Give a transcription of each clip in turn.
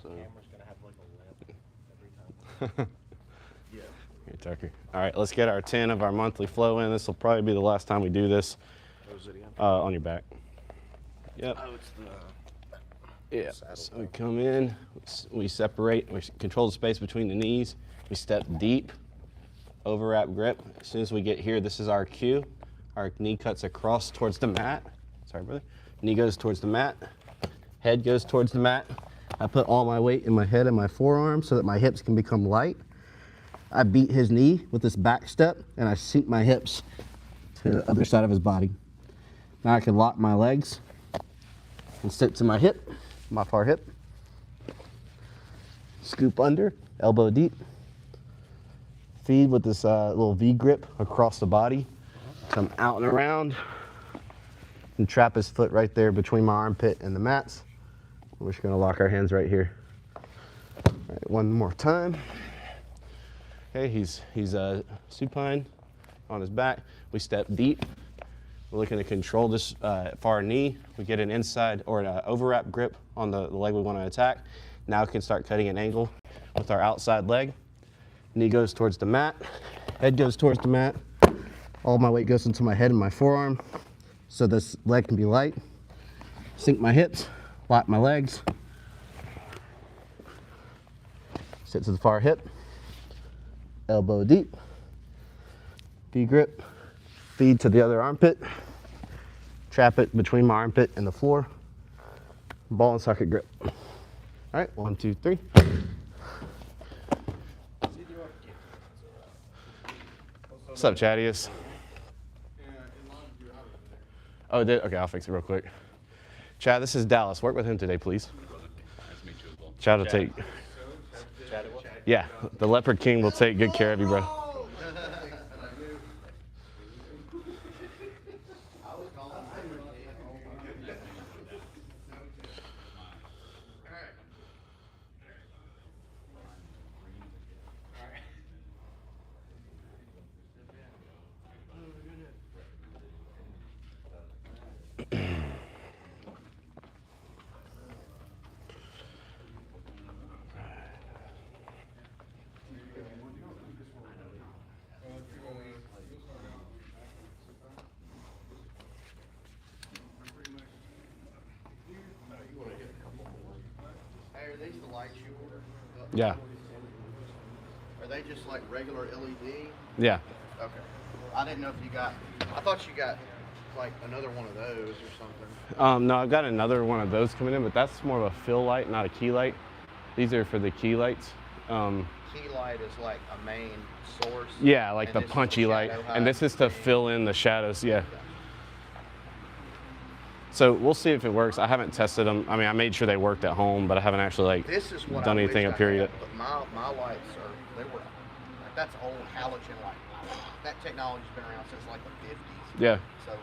So. The camera's gonna have like a lamp every time. Yeah. Here, Tucker. All right, let's get our 10 of our monthly flow in. This will probably be the last time we do this. What is it again? On your back. Yep. Oh, it's the Yeah. saddle. So we come in, we separate, we control the space between the knees. We step deep, overwrap grip. As soon as we get here, this is our cue. Our knee cuts across towards the mat. Sorry, brother. Knee goes towards the mat. Head goes towards the mat. I put all my weight in my head and my forearm so that my hips can become light. I beat his knee with this back step, and I sink my hips to the other side of his body. Now I can lock my legs and sit to my hip, my far hip. Scoop under, elbow deep. Feed with this little V grip across the body. Come out and around and trap his foot right there between my armpit and the mats. We're just gonna lock our hands right here. All right, one more time. Okay, he's supine on his back. We step deep. We're looking to control this far knee. We get an inside or an overwrap grip on the leg we want to attack. Now we can start cutting an angle with our outside leg. Knee goes towards the mat. Head goes towards the mat. All my weight goes into my head and my forearm so this leg can be light. Sink my hips, lock my legs. Sit to the far hip. Elbow deep. V grip. Feed to the other armpit. Trap it between my armpit and the floor. Ball and socket grip. All right, 1, 2, 3. What's up, Chadius? Oh, okay, I'll fix it real quick. Chad, this is Dallas. Work with him today, please. Chad will take. Yeah, the Leopard King will take good care of you, bro. Are these the lights you ordered? Yeah. Are they just like regular LED? Yeah. Okay. I didn't know if you got, I thought you got like another one of those or something. No, I've got another one of those coming in, but that's more of a fill light, not a key light. These are for the key lights. Key light is like a main source. Yeah, like the punchy light. And this is to fill in the shadows, yeah. So we'll see if it works. I haven't tested them. I mean, I made sure they worked at home, but I haven't actually like This is what done I anything wish up here I had, yet. But my lights are, they were, like that's old halogen light. That technology's been around since like the 50s. Yeah. So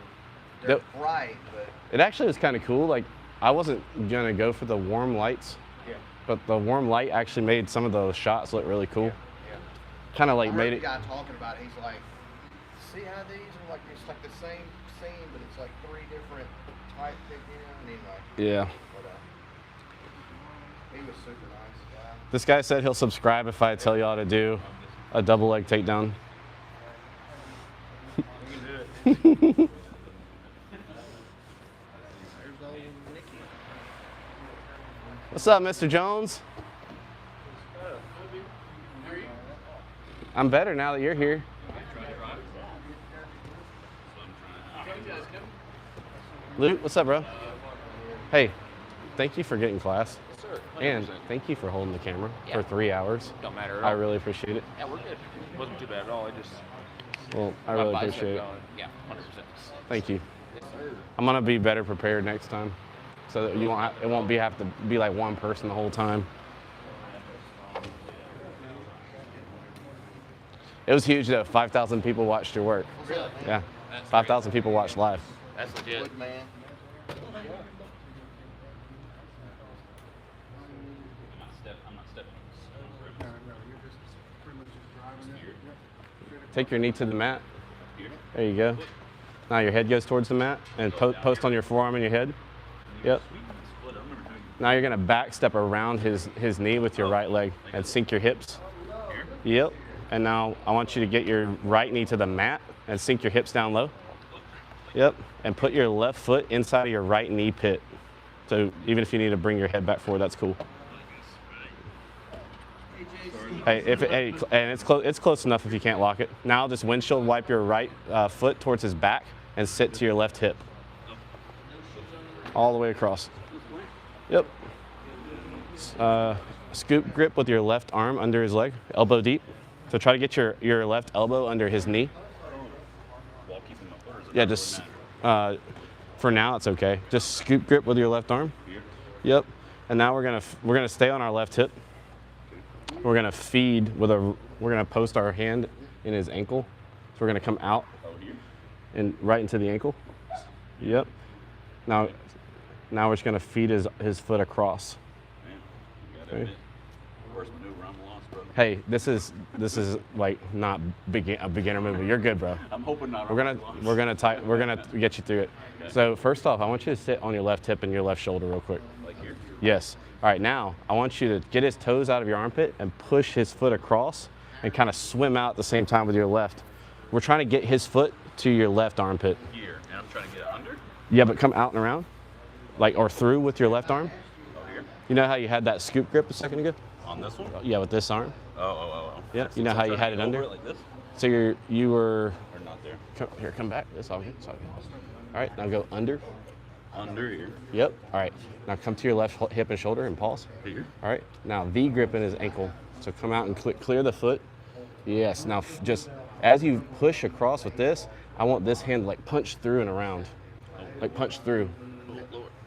they're bright, but. It actually was kind of cool. Like, I wasn't gonna go for the warm lights, but the warm light actually made some of those shots look really cool. Kind of like made it. The guy talking about it, he's like, see how these are like, it's like the same scene, but it's like 3 different type things, anyway. Yeah. But, he was super nice guy. This guy said he'll subscribe if I tell you how to do a double leg takedown. You can do it. What's up, Mr. Jones? I'm better now that you're here. Luke, what's up, bro? Hey, thank you for getting class. Yes, sir. 100%. And thank you for holding the camera for 3 hours. Don't matter at all. I really appreciate it. Yeah, we're good. It wasn't too bad at all. Well, I my really bicep appreciate it. going. Yeah, 100%. Thank you. Yes, sir. I'm gonna be better prepared next time, so that you won't it won't have to be like one person the whole time. It was huge though. 5,000 people watched your work. Really? Yeah, That's 5,000 people watched live. That's legit. Good man. I'm not stepping. Take your knee to the mat. There you go. Now your head goes towards the mat and post on your forearm and your head. Yep. Now you're gonna back step around his knee with your right leg and sink your hips. Yep. And now I want you to get your right knee to the mat and sink your hips down low. Yep. And put your left foot inside of your right knee pit. So even if you need to bring your head back forward, that's cool. Hey, and it's close enough if you can't lock it. Now just windshield wipe your right foot towards his back and sit to your left hip. All the way across. Yep. Scoop grip with your left arm under his leg, elbow deep. So try to get your left elbow under his knee. Yeah, just for now it's okay. Just scoop grip with your left arm. Yep. And now we're gonna stay on our left hip. We're gonna feed with we're gonna post our hand in his ankle. So we're gonna come out and right into the ankle. Yep. Now we're just gonna feed his foot across. Okay. Hey, this is like not a beginner movie. You're good, bro. I'm hoping not. We're gonna get you through it. Okay. So first off, I want you to sit on your left hip and your left shoulder real quick. Like here? Yes. All right, now I want you to get his toes out of your armpit and push his foot across and kind of swim out at the same time with your left. We're trying to get his foot to your left armpit. Here, and I'm trying to get it under? Yeah, but come out and around, like, or through with your left arm. Oh, here? You know how you had that scoop grip a second ago? On this one? Yeah, with this arm. Oh. Yeah, you know how you had it under? It like this? So you were. Or not there? Come back. It's all good. It's all good. All right, now go under. Under here. Yep. All right. Now come to your left hip and shoulder and pause. Here. All right. Now V grip in his ankle. So come out and clear the foot. Yes. Now just as you push across with this, I want this hand like punch through and around, like punch through.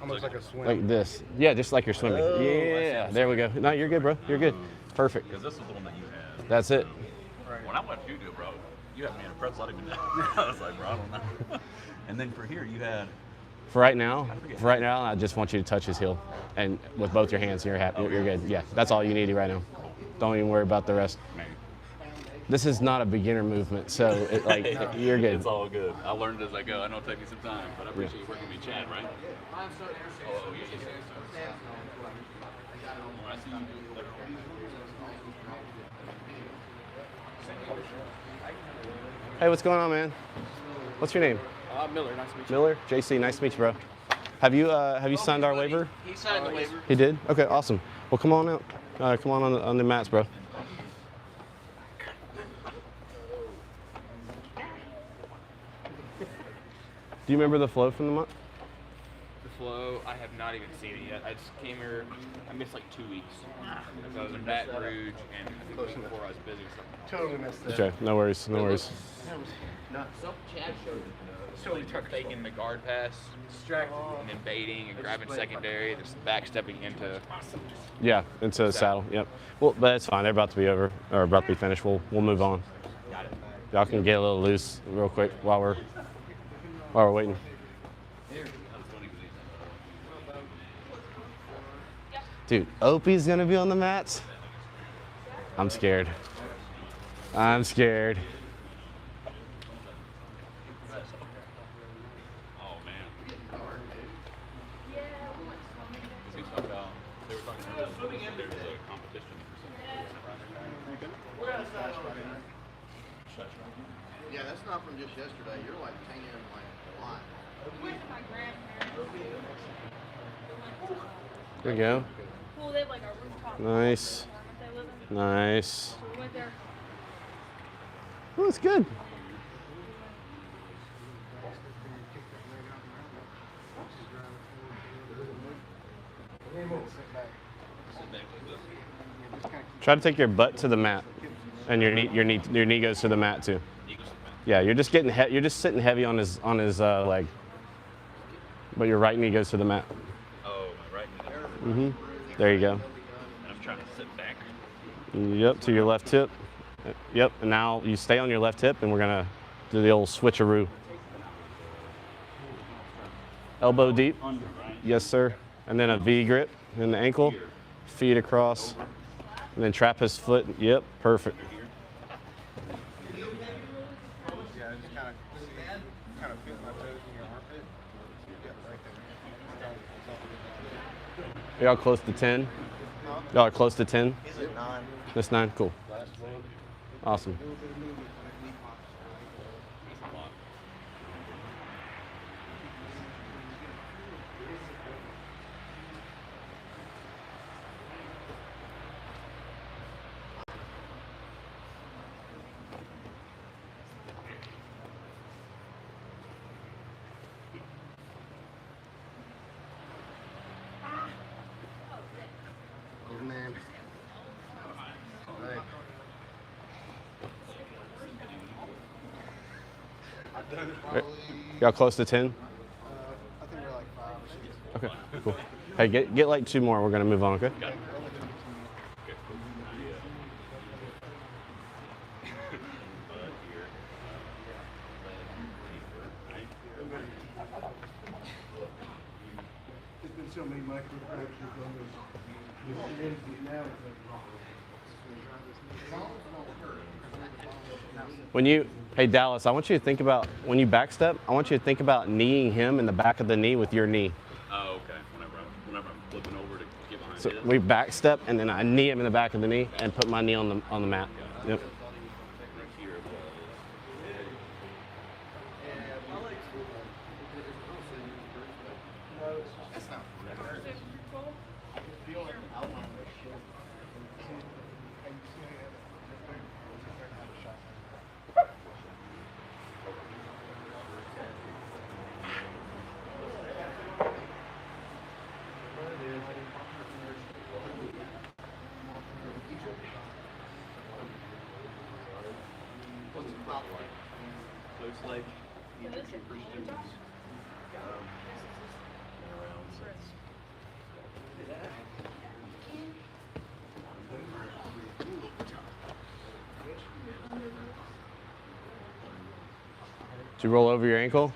Almost like a swim. Like this. Yeah, just like you're swimming. Oh, yeah. There we go. No, you're good, bro. You're good. Perfect. Because this is the one that you had. That's it. When I watched you do it, bro, you had me in a pretzel. I didn't even know. I was like, bro, I don't know. And then for here, you had. For right now, I just want you to touch his heel, and with both your hands, you're happy. You're good. Yeah, that's all you need right now. Don't even worry about the rest. This is not a beginner movement, so you're good. It's all good. I learned as I go. I know it'll take me some time, but I appreciate you working with me, Chad, right? Oh, yeah. When I see you do it, Hey, what's going on, man? What's your name? Miller, nice to meet you. Miller? JC, nice to meet you, bro. Have you signed our waiver? He signed the waiver. He did? Okay, awesome. Well, come on out. Come on the mats, bro. Do you remember the flow from the month? The flow, I have not even seen it yet. I just came here, I missed like 2 weeks. Because I was in Baton Rouge, and I think the week before I was busy with something. Totally missed that. Okay, no worries, no worries. So Chad showed me. Taking the guard pass, and then baiting and grabbing secondary, just backstepping into. Yeah, into the saddle. Yep. Well, but it's fine. They're about to be over, or about to be finished. We'll move on. Got it. Y'all can get a little loose real quick while we're waiting. Dude, Opie's gonna be on the mats. I'm scared. I'm scared. oh, man. They were talking about, there was a competition for something. Yeah, that's not from just yesterday. You're like tan like a lot. There you go. Well, they have like a rooftop. Nice. They live in. Nice. So we went there. Oh, that's good. Try to take your butt to the mat, and your knee goes to the mat too. Yeah, you're just you're just sitting heavy on his leg, but your right knee goes to the mat. Oh, my right knee. There you go. And I'm trying to sit back. Yep, to your left hip. Yep, and now you stay on your left hip, and we're gonna do the old switcheroo. Elbow deep. Under, right? Yes, sir. And then a V grip in the ankle, feet across, and then trap his foot. Yep, perfect. Yeah, just kind of feel my toes in your armpit. Yeah, right there. Y'all close to 10? Y'all are close to 10? He's at 9. That's 9? Cool. Awesome. Good man. Right. Y'all close to 10? I think we're like 5 or 6. Okay, cool. Hey, get like 2 more. We're gonna move on, okay? There's been so many microfractures on this now. Hey Dallas, I want you to think about, when you backstep, I want you to think about kneeing him in the back of the knee with your knee. Oh, okay. Whenever I'm flipping over to get behind So his. we backstep and then I knee him in the back of the knee and put my knee on the mat. Yep. Looks like you took your first students. Did you roll over your ankle?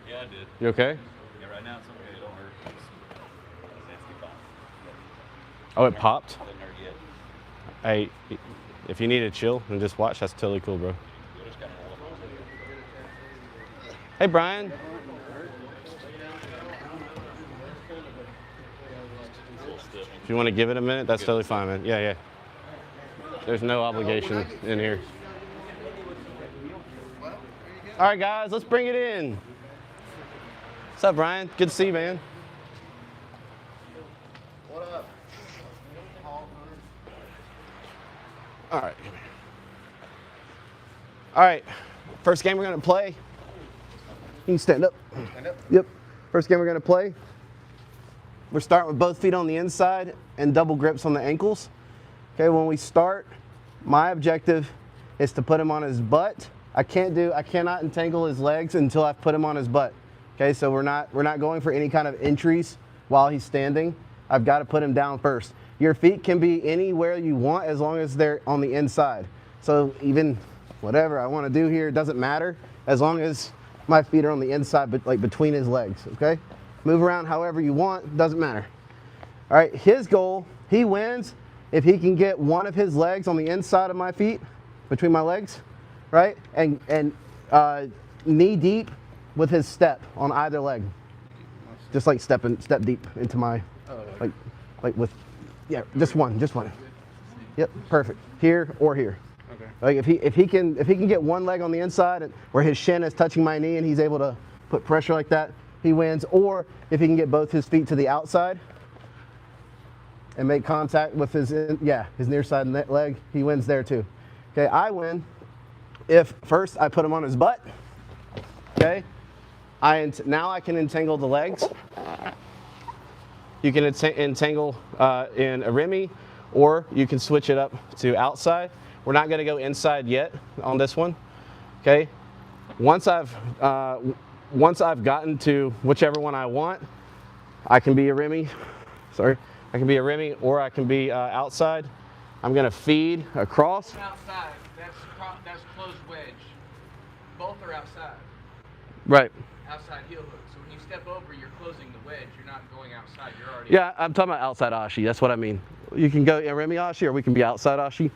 Yeah, I did. You okay? Yeah, right now it's okay. It don't hurt. It's nasty pop. Oh, it popped? Doesn't hurt yet. Hey, if you need to chill and just watch, that's totally cool, bro. We'll just kind of roll up on it. Hey, Brian. It's a little stiff. If you want to give it a minute, that's totally fine, man. Yeah, yeah. There's no obligation in here. All right, guys, let's bring it in. What's up, Brian? Good to see you, man. What up? All right. All right. First game we're going to play. You can stand up. Stand up. Yep. First game we're going to play. We're starting with both feet on the inside and double grips on the ankles. Okay, when we start, my objective is to put him on his butt. I cannot entangle his legs until I've put him on his butt. Okay, so we're not going for any kind of entries while he's standing. I've got to put him down first. Your feet can be anywhere you want as long as they're on the inside. So even whatever I want to do here, it doesn't matter as long as my feet are on the inside, but like between his legs, okay? Move around however you want, doesn't matter. All right, his goal, he wins if he can get one of his legs on the inside of my feet, between my legs, right? And knee deep with his step on either leg. Just like step deep into my, like with, yeah, just one. Yep, perfect. Here or here. Okay. Like if he can get one leg on the inside and where his shin is touching my knee and he's able to put pressure like that, he wins. Or if he can get both his feet to the outside and make contact with his near side leg, he wins there too. Okay, I win if first I put him on his butt. Okay, now I can entangle the legs. You can entangle in a Remy, or you can switch it up to outside. We're not going to go inside yet on this one. Okay, once I've gotten to whichever one I want, I can be a Remy. Sorry, I can be a Remy, or I can be outside. I'm going to feed across. Outside, that's closed wedge. Both are outside. Right. Outside heel hook. So when you step over, you're closing the wedge. You're not going outside. You're already. Yeah, I'm talking about outside Ashi. That's what I mean. You can go a Remy Ashi, or we can be outside Ashi.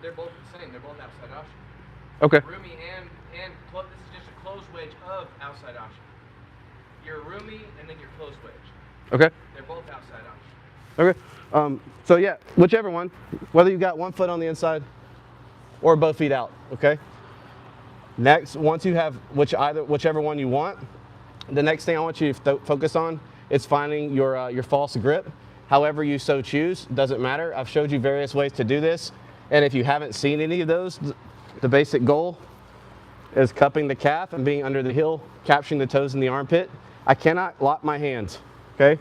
They're both the same. They're both outside Ashi. Okay. Rumi and this is just a closed wedge of outside Ashi. You're a Rumi and then you're closed wedge. Okay. They're both outside Ashi. Okay. So yeah, whichever one, whether you got 1 foot on the inside or both feet out. Okay. Next, once you have whichever one you want, the next thing I want you to focus on is finding your false grip. However you so choose, doesn't matter. I've showed you various ways to do this, and if you haven't seen any of those, the basic goal is cupping the calf and being under the heel, capturing the toes in the armpit. I cannot lock my hands, okay?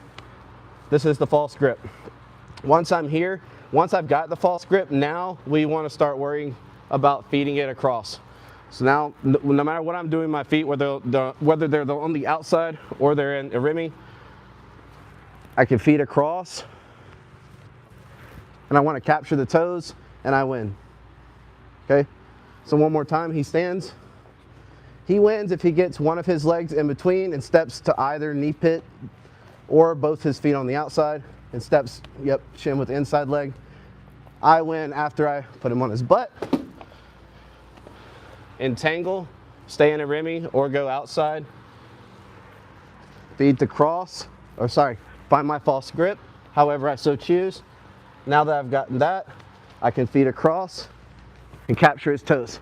This is the false grip. Once I'm here, once I've got the false grip, now we want to start worrying about feeding it across. So now, no matter what I'm doing with my feet, whether they're on the outside or they're in a rimmy, I can feed across, and I want to capture the toes, and I win. Okay? So one more time, he stands. He wins if he gets one of his legs in between and steps to either knee pit or both his feet on the outside and steps, yep, shin with the inside leg. I win after I put him on his butt. Entangle, stay in a rimmy or go outside. Feed to cross, or sorry, find my false grip, however I so choose. Now that I've gotten that, I can feed across and capture his toes,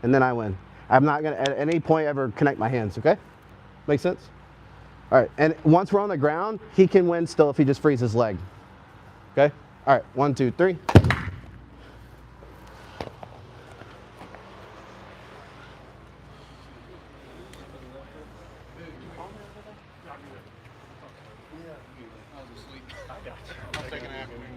and then I win. I'm not gonna at any point ever connect my hands, okay? Make sense? All right, and once we're on the ground, he can win still if he just frees his leg, okay? All right, 1, 2, 3. I'll take an afternoon.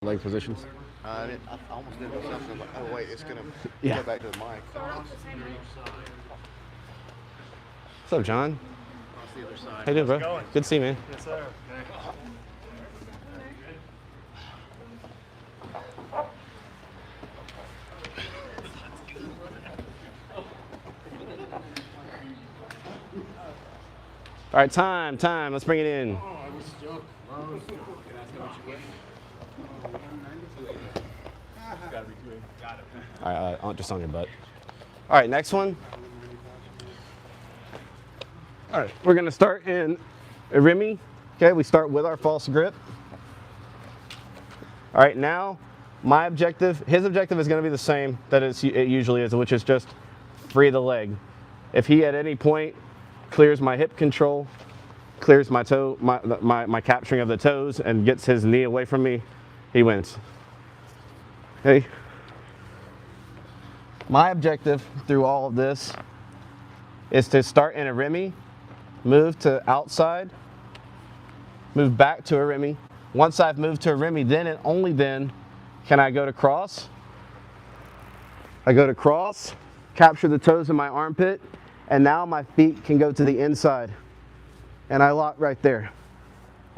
leg positions. I almost did something. I'm like, oh wait, it's gonna Yeah. go back to the mic. What's up, John? That's the other side. How you doing, bro? Good to see you, man. Yes, sir. All right, time. Let's bring it in. All right, just on your butt. All right, next one. All right, we're gonna start in a Remy. Okay, we start with our false grip. All right, now my objective, his objective is gonna be the same that it usually is, which is just free the leg. If he at any point clears my hip control, clears my toe, my capturing of the toes, and gets his knee away from me, he wins. Okay. My objective through all of this is to start in a Remy, move to outside, move back to a Remy. Once I've moved to a Remy, then and only then can I go to cross. I go to cross, capture the toes in my armpit, and now my feet can go to the inside. And I lock right there.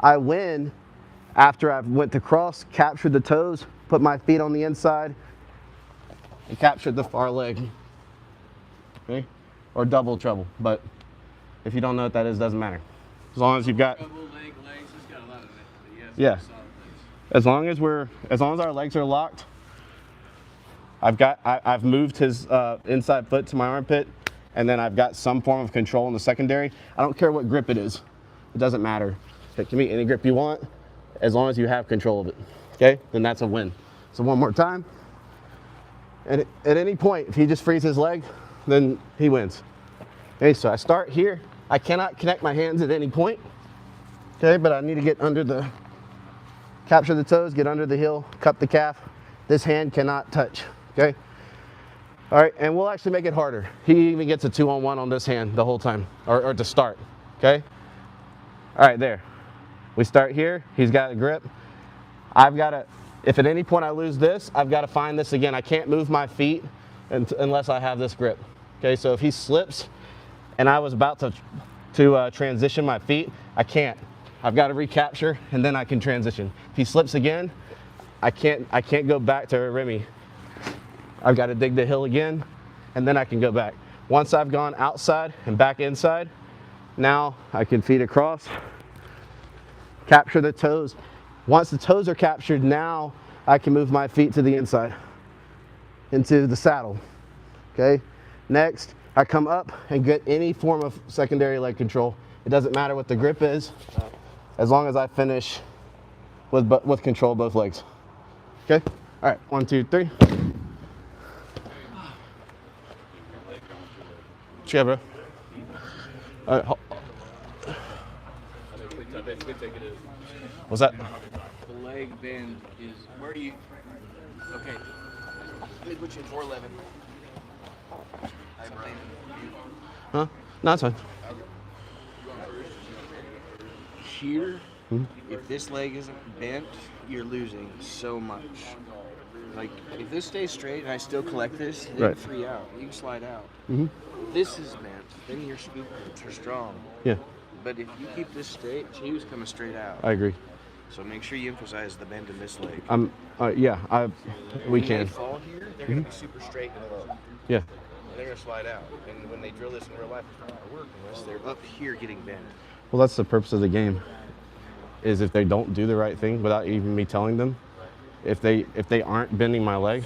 I win after I've went to cross, captured the toes, put my feet on the inside, and captured the far leg. Okay? Or double trouble, but if you don't know what that is, doesn't matter. As long as you've got, Double leg, legs, it's got a lot of it. But yeah. solid legs. As long as our legs are locked, I've moved his inside foot to my armpit, and then I've got some form of control in the secondary. I don't care what grip it is. It doesn't matter. It can be any grip you want, as long as you have control of it. Okay? Then that's a win. So one more time. And at any point, if he just frees his leg, then he wins. Okay, so I start here. I cannot connect my hands at any point. Okay, but I need to get under the, capture the toes, get under the heel, cup the calf. This hand cannot touch, okay? All right, and we'll actually make it harder. He even gets a 2-on-1 on this hand the whole time, or to start, okay? All right, there. We start here, he's got a grip. I've got to, if at any point I lose this, I've got to find this again. I can't move my feet unless I have this grip, okay? So if he slips and I was about to transition my feet, I can't. I've got to recapture and then I can transition. If he slips again, I can't go back to a Remy. I've got to dig the heel again, and then I can go back. Once I've gone outside and back inside, now I can feet across, capture the toes. Once the toes are captured, now I can move my feet to the inside, into the saddle, okay? Next, I come up and get any form of secondary leg control. It doesn't matter what the grip is, as long as I finish with control of both legs. Okay? All right, 1, 2, 3. What you got, bro? All right, what's that? The leg bend is where do you? Okay. Let me put you in 411. Huh? No, it's fine. Here, if this leg isn't bent, you're losing so much. Like, if this stays straight and I still collect this, then Right. you free out. You can slide out. Mm-hmm. If this is bent, then your scoop grips are strong. Yeah, But if you keep this straight, he was coming straight out. I agree. So make sure you emphasize the bend in this leg. Yeah, we When they can. fall here, they're going to be super straight and low. Yeah. And they're going to slide out. And when they drill this in real life, it's not going to work unless they're up here getting bent. Well, that's the purpose of the game. Is if they don't do the right thing without even me telling them, if they aren't bending my leg,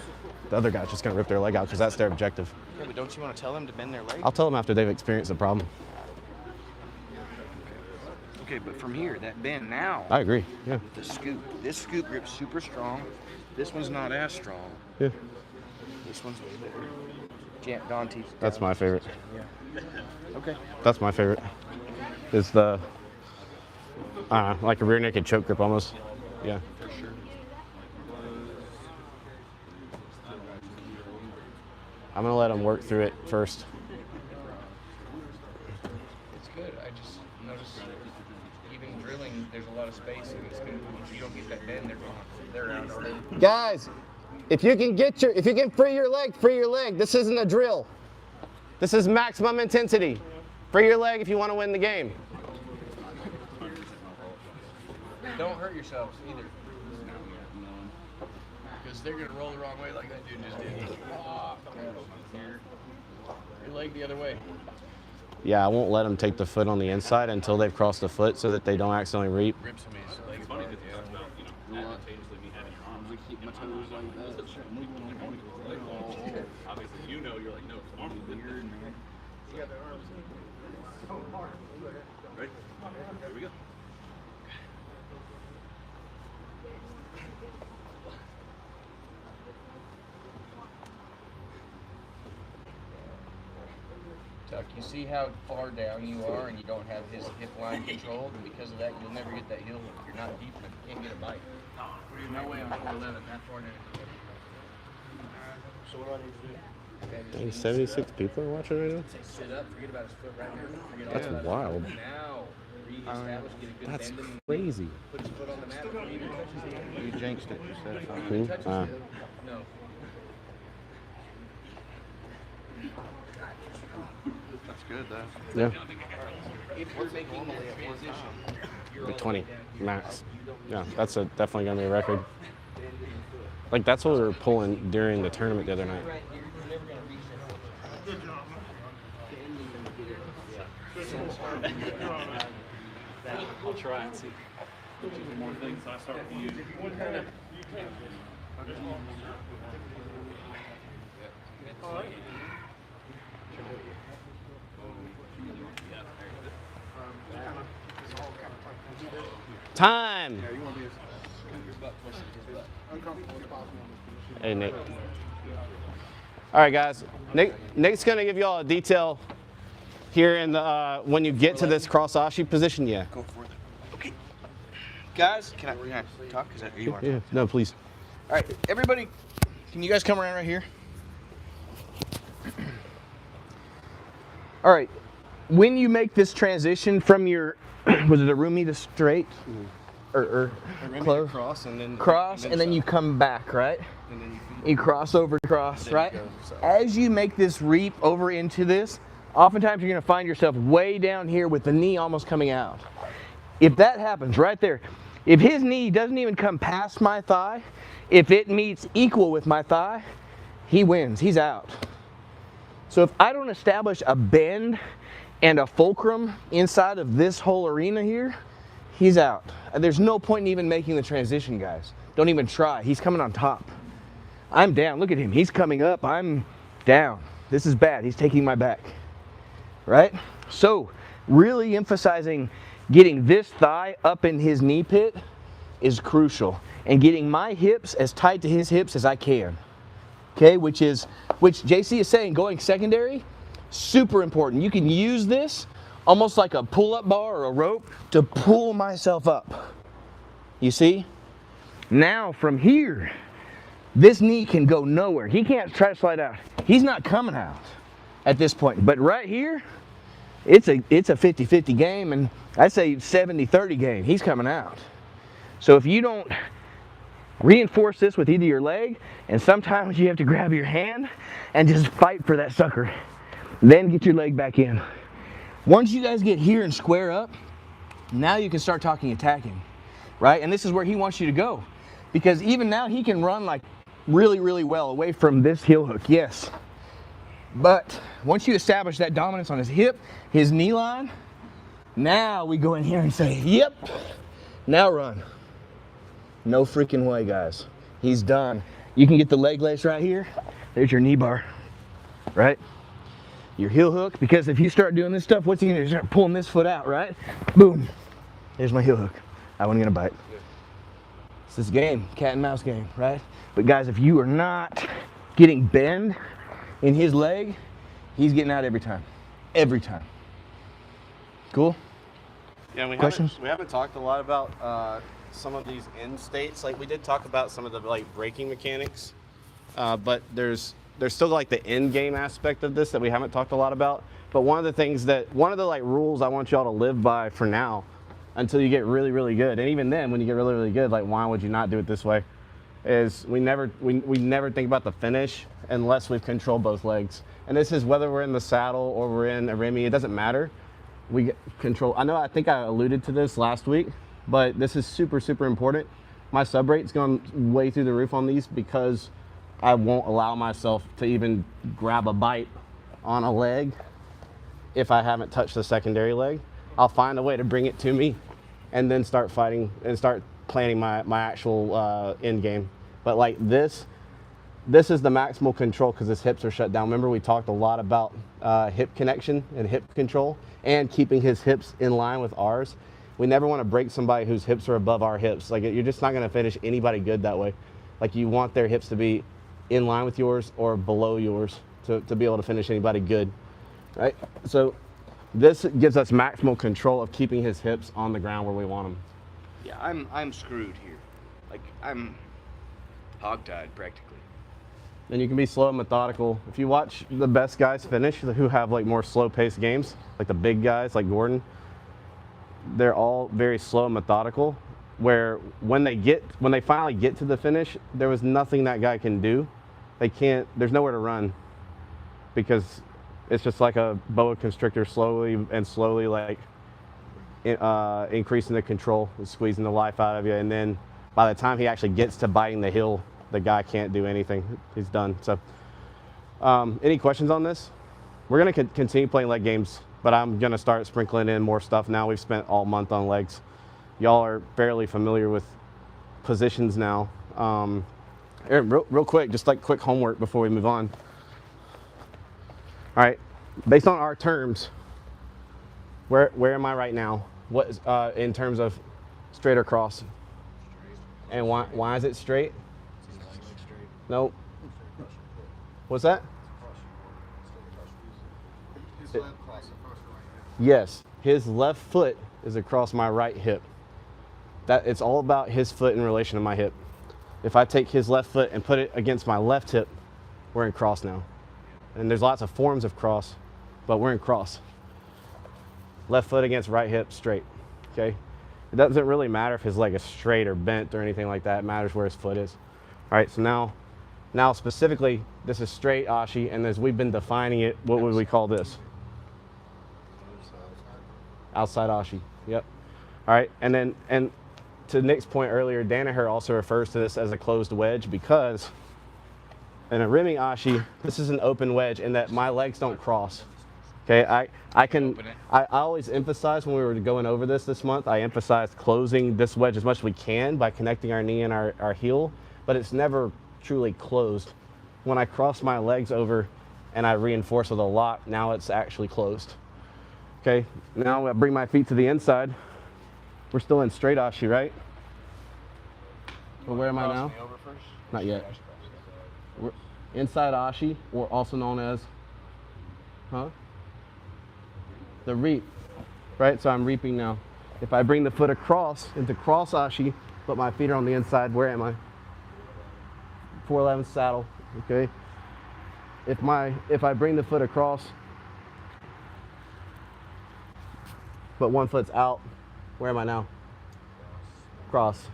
the other guy's just gonna rip their leg out because that's their objective. Yeah, but don't you want to tell them to bend their leg? I'll tell them after they've experienced a problem. Okay, but from here, that bend now, I agree. Yeah. the scoop. This scoop grip's super strong. This one's not as strong. Yeah. This one's way better. Dante's. That's my favorite. Yeah. Okay. That's my favorite. Is the like a rear naked choke grip almost. Yeah. For sure. I'm gonna let them work through it first. It's good. I just noticed he even drilling, there's a lot of space, and it's gonna, once you don't get that bend, they're gone. They're out already. Guys, if you can free your leg, free your leg. This isn't a drill. This is maximum intensity. Free your leg if you want to win the game. Don't hurt yourselves either. Because they're gonna roll the wrong way like that dude just did. Your leg the other way. Yeah, I won't let them take the foot on the inside until they've crossed the foot so that they don't accidentally reap. Rips him his leg. It's funny because you talked about, advantageously me having your arms. I keep my toes like that. Obviously, you're like, no, it's arms weird. You got their arms. Ready? Here we go. Tuck, you see how far down you are and you don't have his hip line controlled, and because of that, you'll never get that heel hook. You're not deep enough. You can't get a bite. There's no way I'm 4'11", that far down. So what do I need to do? Dang, 76 people are watching right now? Say sit up, forget about his foot right here. Forget all That's about wild. it. Now, re-establish, get a good That's bend in. crazy. Put his foot on the mat before he even touches the end. You jinxed it. You said Before he Hmm? even touches Ah. it. No. That's good, though. Yeah, If you're making a transition, you're like all 20 the way down here. max. Yeah, that's definitely gonna be a record. Like that's what we were pulling during the tournament the other night. Right here, you're never going to reach that. I'll try and see. One more thing, so I start with you. Time. Hey Nick. All right, guys. Nick's gonna give you all a detail here in the when you get to this cross Ashi position. Yeah. Go for it. Okay. Guys, can I talk? Is that you are? Yeah. No, please. All right, everybody, can you guys come around right here? All right, when you make this transition from your, was it a roomy to straight? Or close? Cross and then Cross, and then you come back, right? and then You cross over, cross, There you right? go, so. As you make this reap over into this, oftentimes you're gonna find yourself way down here with the knee almost coming out. If that happens right there, if his knee doesn't even come past my thigh, if it meets equal with my thigh, he wins, he's out. So if I don't establish a bend and a fulcrum inside of this whole arena here, he's out. There's no point in even making the transition, guys. Don't even try, he's coming on top. I'm down, look at him, he's coming up, I'm down. This is bad, he's taking my back, right? So really emphasizing getting this thigh up in his knee pit is crucial, and getting my hips as tight to his hips as I can. Okay, which JC is saying going secondary, super important. You can use this almost like a pull-up bar or a rope to pull myself up. You see? Now from here, this knee can go nowhere. He can't try to slide out. He's not coming out at this point. But right here, it's a 50-50 game, and I'd say 70-30 game. He's coming out. So if you don't reinforce this with either your leg, and sometimes you have to grab your hand and just fight for that sucker. Then get your leg back in. Once you guys get here and square up, now you can start talking attacking, right? And this is where he wants you to go. Because even now he can run like really, really well away from this heel hook, yes. But once you establish that dominance on his hip, his knee line, now we go in here and say, yep, now run. No freaking way, guys. He's done. You can get the leg lace right here. There's your knee bar, right? Your heel hook, because if you start doing this stuff, what's he gonna do? Start pulling this foot out, right? Boom. There's my heel hook. I wasn't gonna bite. It's this game, cat and mouse game, right? But guys, if you are not getting bend in his leg, he's getting out every time. Every time. Cool? Yeah, we Questions? haven't talked a lot about some of these end states. Like we did talk about some of the like braking mechanics, but there's still like the end game aspect of this that we haven't talked a lot about. But one of the things one of the like rules I want y'all to live by for now until you get really, really good. And even then, when you get really, really good, like, why would you not do it this way? Is we never think about the finish unless we've controlled both legs. And this is whether we're in the saddle or we're in a Remy, it doesn't matter. We get control. I think I alluded to this last week, but this is super, super important. My sub rate's gone way through the roof on these because I won't allow myself to even grab a bite on a leg if I haven't touched the secondary leg. I'll find a way to bring it to me and then start fighting and start planning my actual end game. But like this is the maximal control because his hips are shut down. Remember we talked a lot about hip connection and hip control and keeping his hips in line with ours. We never want to break somebody whose hips are above our hips. Like, you're just not going to finish anybody good that way. Like, you want their hips to be in line with yours or below yours to be able to finish anybody good, right? So this gives us maximal control of keeping his hips on the ground where we want them. Yeah, I'm screwed here. Like, I'm hogtied practically. And you can be slow and methodical. If you watch the best guys finish, who have like more slow-paced games, like the big guys like Gordon, they're all very slow and methodical, where when they finally get to the finish, there was nothing that guy can do. There's nowhere to run because it's just like a boa constrictor slowly like increasing the control, squeezing the life out of you. And then by the time he actually gets to biting the heel, the guy can't do anything. He's done. So any questions on this? We're going to continue playing leg games, but I'm going to start sprinkling in more stuff now. We've spent all month on legs. Y'all are fairly familiar with positions now. Aaron, real quick, just like quick homework before we move on. All right, based on our terms, where am I right now? What is, in terms of straight or cross? And why is it straight? Nope. What's that? Yes, his left foot is across my right hip. It's all about his foot in relation to my hip. If I take his left foot and put it against my left hip, we're in cross now. And there's lots of forms of cross, but we're in cross. Left foot against right hip, straight, okay? It doesn't really matter if his leg is straight or bent or anything like that. It matters where his foot is. All right, so now specifically, this is straight Ashi, and as we've been defining it, what would we call this? Outside Ashi, yep. All right, and to Nick's point earlier, Danaher also refers to this as a closed wedge because in a rimming Ashi, this is an open wedge in that my legs don't cross. Okay, I always emphasize when we were going over this month, I emphasized closing this wedge as much as we can by connecting our knee and our heel, but it's never truly closed. When I cross my legs over and I reinforce with a lock, now it's actually closed. Okay, now I bring my feet to the inside. We're still in straight Ashi, right? But where am I now? Not yet. We're inside Ashi, or also known as, the reap, right? So I'm reaping now. If I bring the foot across into cross Ashi, but my feet are on the inside, where am I? 411 saddle, okay? If I bring the foot across, but one foot's out, where am I now? Cross.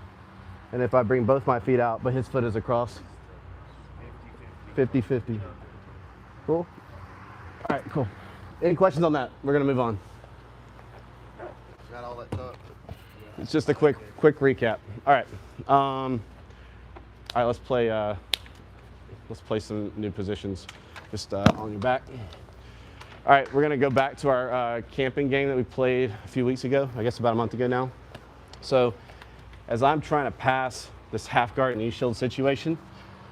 And if I bring both my feet out, but his foot is across, 50-50. Cool? All right, cool. Any questions on that? We're gonna move on. Got all that talk. It's just a quick recap. All right. All right, let's play some new positions just on your back. All right, we're gonna go back to our camping game that we played a few weeks ago, I guess about a month ago now. So as I'm trying to pass this half guard knee shield situation,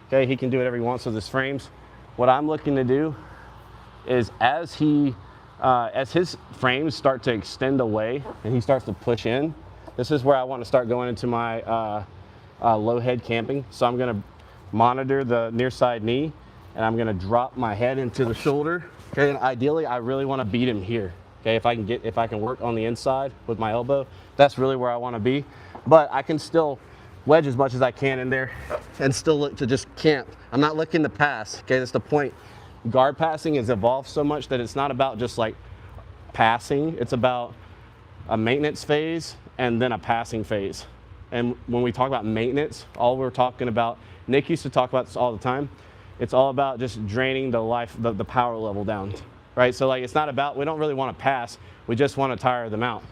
okay, he can do whatever he wants with his frames. What I'm looking to do is as his frames start to extend away and he starts to push in, this is where I want to start going into my low head camping. So I'm gonna monitor the near side knee and I'm gonna drop my head into the shoulder. Okay, and ideally I really want to beat him here. Okay, if I can work on the inside with my elbow, that's really where I want to be. But I can still wedge as much as I can in there and still look to just camp. I'm not looking to pass. Okay, that's the point. Guard passing has evolved so much that it's not about just like passing. It's about a maintenance phase and then a passing phase. And when we talk about maintenance, all we're talking about, Nick used to talk about this all the time, it's all about just draining the power level down, right? So like, it's not about, we don't really want to pass, we just want to tire them out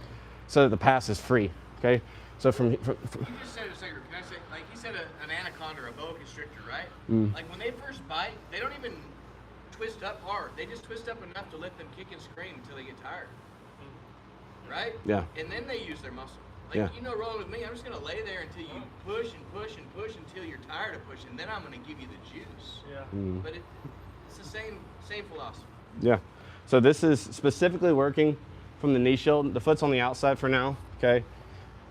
so that the pass is free, okay? So from You just said a second. Can I say, like he said, an anaconda or a boa constrictor, right? Like when they first bite, they don't even twist up hard. They just twist up enough to let them kick and scream until they get tired, right? Yeah. And then they use their muscle. Like, Yeah. you know, rolling with me, I'm just going to lay there until you push and push and push until you're tired of pushing. Then I'm going to give you the juice. Yeah. But it's the same philosophy. Yeah. So this is specifically working from the knee shield. The foot's on the outside for now, okay?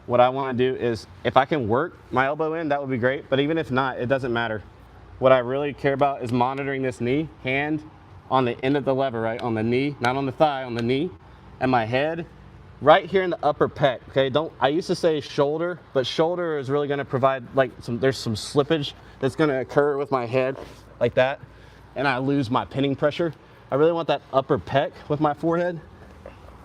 What I want to do is, if I can work my elbow in, that would be great. But even if not, it doesn't matter. What I really care about is monitoring this knee, hand on the end of the lever, right? On the knee, not on the thigh, on the knee, and my head right here in the upper pec, okay? I used to say shoulder, but shoulder is really gonna provide there's some slippage that's gonna occur with my head like that, and I lose my pinning pressure. I really want that upper pec with my forehead.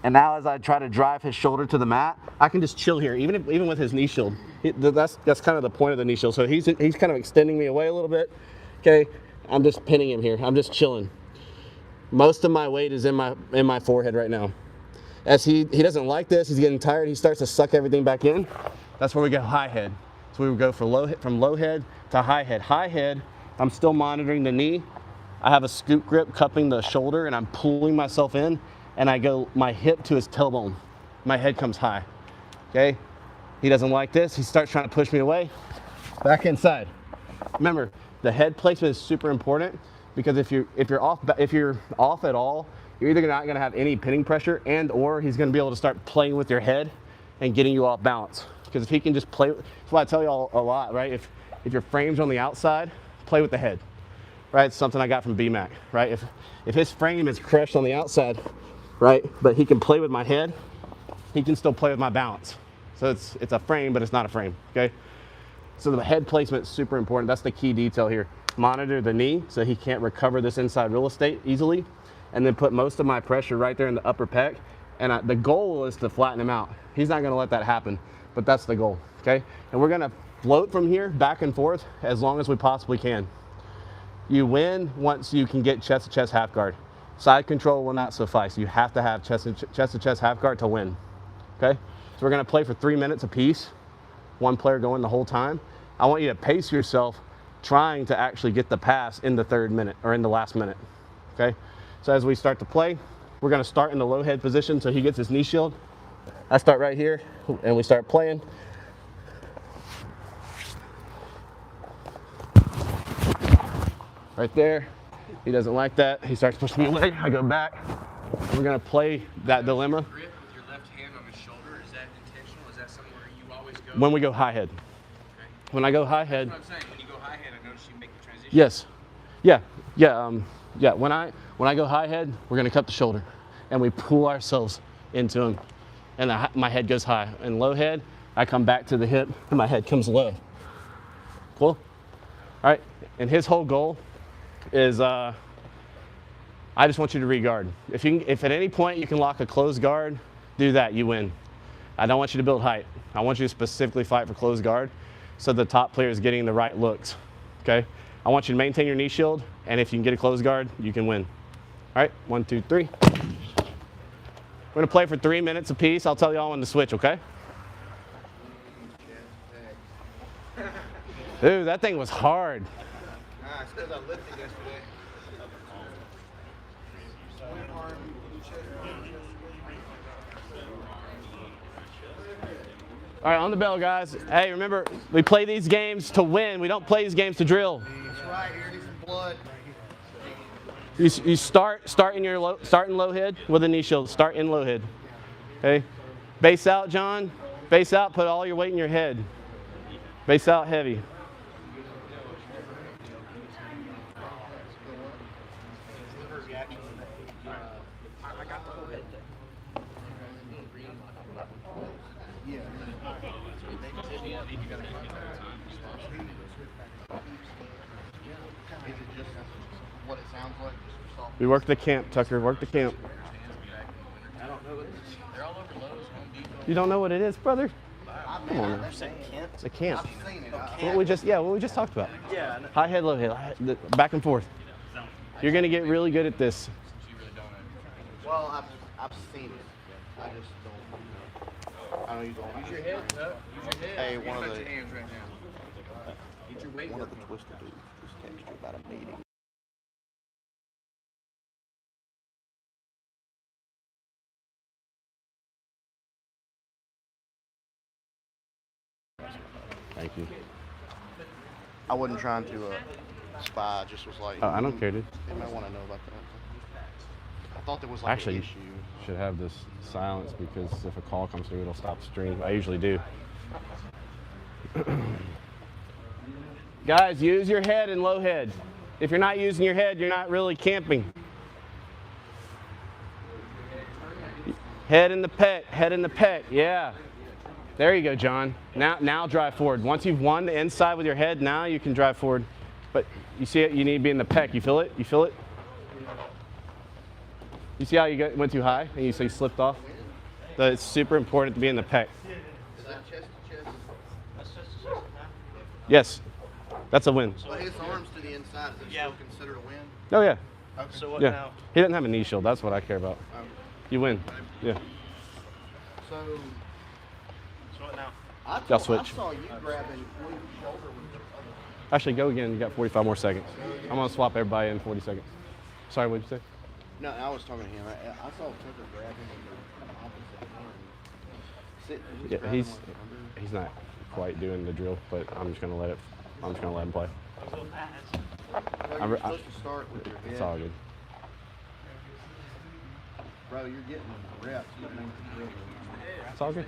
And now as I try to drive his shoulder to the mat, I can just chill here, even with his knee shield. That's kind of the point of the knee shield. So he's kind of extending me away a little bit, okay? I'm just pinning him here, I'm just chilling. Most of my weight is in my forehead right now. As he doesn't like this, he's getting tired, he starts to suck everything back in. That's where we go high head. So we would go from low head to high head. High head, I'm still monitoring the knee. I have a scoop grip cupping the shoulder and I'm pulling myself in, and I go my hip to his tailbone. My head comes high, okay? He doesn't like this, he starts trying to push me away. Back inside. Remember, the head placement is super important, because if you're off at all, you're either not gonna have any pinning pressure, and or he's gonna be able to start playing with your head and getting you off balance. Because if he can just play, that's why I tell you all a lot, right? If your frame's on the outside, play with the head, right? It's something I got from BMAC, right? If his frame is crushed on the outside, right, but he can play with my head, he can still play with my balance. So it's a frame, but it's not a frame, okay? So the head placement is super important. That's the key detail here. Monitor the knee so he can't recover this inside real estate easily, and then put most of my pressure right there in the upper pec. And the goal is to flatten him out. He's not gonna let that happen, but that's the goal, okay? And we're gonna float from here back and forth as long as we possibly can. You win once you can get chest to chest half guard. Side control will not suffice. You have to have chest to chest half guard to win, okay? So we're gonna play for 3 minutes apiece, one player going the whole time. I want you to pace yourself trying to actually get the pass in the third minute or in the last minute, okay? So as we start to play, we're gonna start in the low head position so he gets his knee shield. I start right here and we start playing. Right there, he doesn't like that. He starts pushing me away, I go back. We're gonna play that dilemma. Grip with your left hand on his shoulder, is that intentional? Is that somewhere you always go? When we go high head. Okay. When I go high head. That's what I'm saying. When you go high head, I notice you make the transition. Yes, yeah. When I go high head, we're gonna cup the shoulder, and we pull ourselves into him, and my head goes high. And low head, I come back to the hip, and my head comes low. Cool. All right. And his whole goal is I just want you to re-guard. If at any point you can lock a closed guard, do that, you win. I don't want you to build height. I want you to specifically fight for closed guard so the top player is getting the right looks, okay? I want you to maintain your knee shield, and if you can get a closed guard, you can win. All right, 1, 2, 3. We're gonna play for 3 minutes apiece. I'll tell y'all when to switch, okay? Dude, that thing was hard. Nah, it's because I lifted yesterday. All right, on the bell, guys. Hey, remember, we play these games to win. We don't play these games to drill. That's right, here needs some blood. You start in low head with a knee shield. Start in low head. Okay. Base out, John. Base out. Put all your weight in your head. Base out heavy. Is it just what it sounds like? Just soft? We work the camp, Tucker. Work the camp. They're all over You don't know what it is, brother? Come on. It's a camp. What we just talked about. Yeah. High head, low head, back and forth. You're gonna get really good at this. Well, I've seen it. I just don't. I know you don't. Use your head. Use your head. Hey, Think one of about the- your hands right now. Get your weight One of the working. twisted dudes just texted you about a meeting. Thank you. I wasn't trying to spy. I just was like. I don't care, dude. You might want to know about that. I thought there was like Actually, an you issue. should have this silence because if a call comes through, it'll stop the stream. I usually do. Guys, use your head and low head. If you're not using your head, you're not really camping. Head in the pec, head in the pec, yeah. There you go, John. Now drive forward. Once you've won the inside with your head, now you can drive forward. But you see it, you need to be in the pec. You feel it? You feel it? You see how you went too high and you slipped off? So it's super important to be in the pec. Is that chest to chest? That's chest to chest. Yes, that's a win. But his arms to the inside, is it still considered a win? Oh yeah, Okay. So what yeah. now? He doesn't have a knee shield. That's what I care about. Oh. You win. Yeah. So what now? Y'all switch. I saw you grabbing William's shoulder with the other. Actually, go again. You got 45 more seconds. I'm gonna swap everybody in 40 seconds. Sorry, what'd you say? No, I was talking to him. I saw Tucker grab him with the opposite hand. Yeah, he's not quite doing the drill, but I'm just gonna let him play. Well, you're supposed to start with your head. It's all good. Bro, you're getting reps. You make the drill. It's all good.